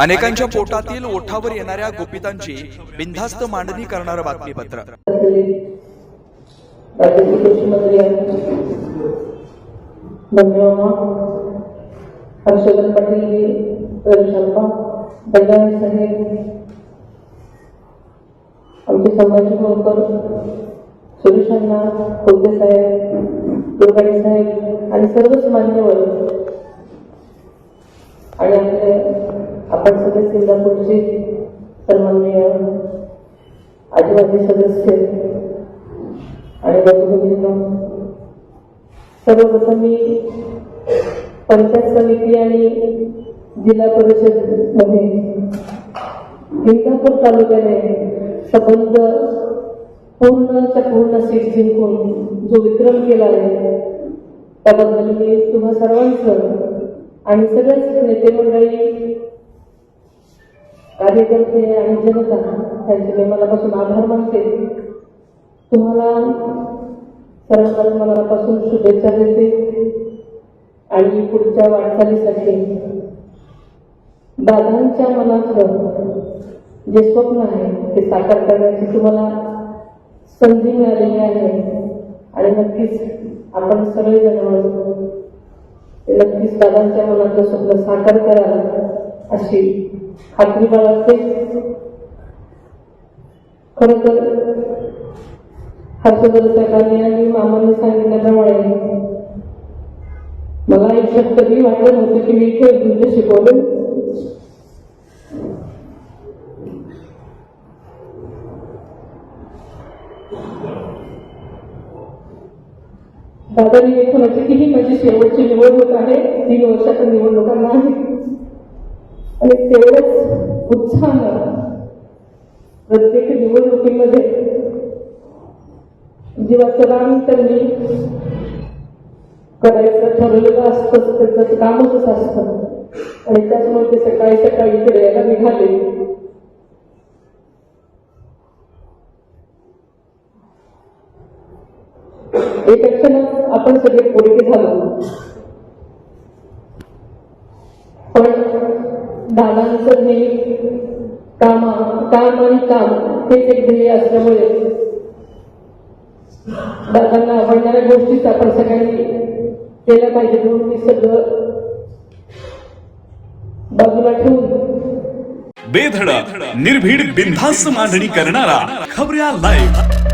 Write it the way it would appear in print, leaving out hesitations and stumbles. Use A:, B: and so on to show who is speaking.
A: अनेकांच्या पोटातील ओठावर येणाऱ्या गुपितांची बिनधास्त मांडणी करणारं बातमीपत्र।
B: राज्याचे कृषी मंत्री हर्षवर्धन पाटील, रविशंपा बजाज साहेब, आमचे संभाजी मोरकर, सुरेशांना खोते साहेब, दुर्गाडे साहेब आणि सर्वच मान्यवर आणि आपण सगळे सिंगापूरचे सन्माननीय आदिवासी सदस्य आणि बंधूभगिनींनो, सर्वप्रथम मी पंचायत समिती आणि जिल्हा परिषद मध्ये सिंगापूर तालुक्याने संबंध पूर्ण सीट जिंकून जो विक्रम केला आहे त्याबद्दल मी तुम्हा सर्वांचं आणि सगळ्याच नेते मंडळी, कार्यकर्ते आणि जनता त्यांचे मी मनापासून आभार मानते। तुम्हाला सर्वांना मनापासून शुभेच्छा देते आणि पुढच्या वाटचालीसाठी दादांच्या मनातलं जे स्वप्न आहे ते साकार करण्याची तुम्हाला संधी मिळालेली आहे आणि नक्कीच आपण सगळेजण मिळून नक्कीच दादांच्या मनातलं स्वप्न साकार कराल अशी खात्री बाळगते। खरं तर हर्षवर्धन साहेबांनी आणि मामांनी सांगितल्याप्रमाणे मला आयुष्यात कधी वाटलं नव्हतं की मी इथे तुमचे शिकवले। दादांनी एक म्हणायचे की ही माझी शेवटची निवडणूक आहे, 3 वर्षाच्या निवडणुकांना आहे आणि तेवढंच उत्साहानं प्रत्येक निवडणुकीमध्ये जीवाचं रान त्यांनी करायचं ठरवलेलं असतं, त्याचं कामच असतं आणि त्याच्यामुळे ते सकाळी सकाळी इकडे यायला निघाले। एका क्षणात आपण सगळे पोरके झालो, पण दादांचं हे काम आणि काम हेच एक ध्येय असल्यामुळे दादांना आवडणाऱ्या गोष्टीच आपण सगळ्यांनी केल्या पाहिजे म्हणून मी सगळं बाजूला ठेवून
C: बेधडक निर्भीड बिनधास्त मांडणी करणारा खबऱ्या लाईव्ह।